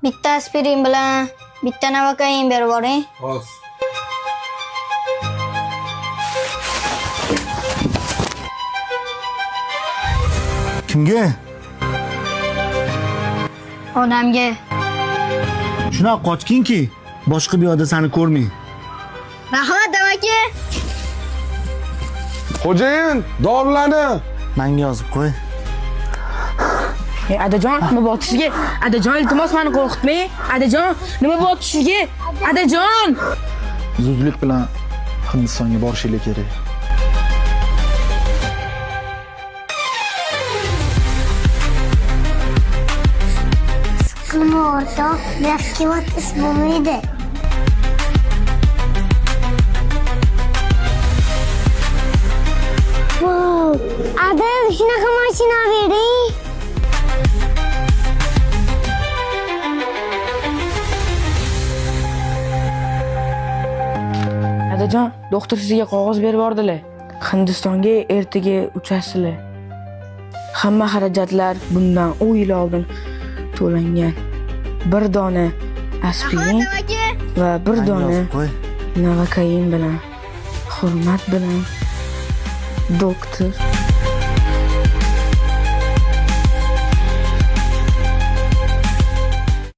Bitta aspirin bilan bitta navakain berib yuboring. Hozir. Kimga? Odamga. Shunaqa qochkinki, boshqa bir yoqda seni ko'rmay. Rahmat amaki. Xo'jayin, dorilarni Menga yozib qo'y. Adajon, nima bo'pti sizga? Adajon, iltimos meni qo'rqitmang. Adajon, nima bo'pti sizga? Adajon! Zudlik bilan Hindistonga borishingiz kerak. Sıkılma orada. Biraz kivat ismini. Wow. Adam shunaqa mashina bering. Adajon, doktor sizga qog'oz berib yubordilar. Hindistonga ertaga uchasizlar. Hamma xarajatlar bundan 10 yil oldin to'langan. Bir dona aspirin va bir Menga dona yozib qo'y. navakain bilan. Hurmat bilan doktor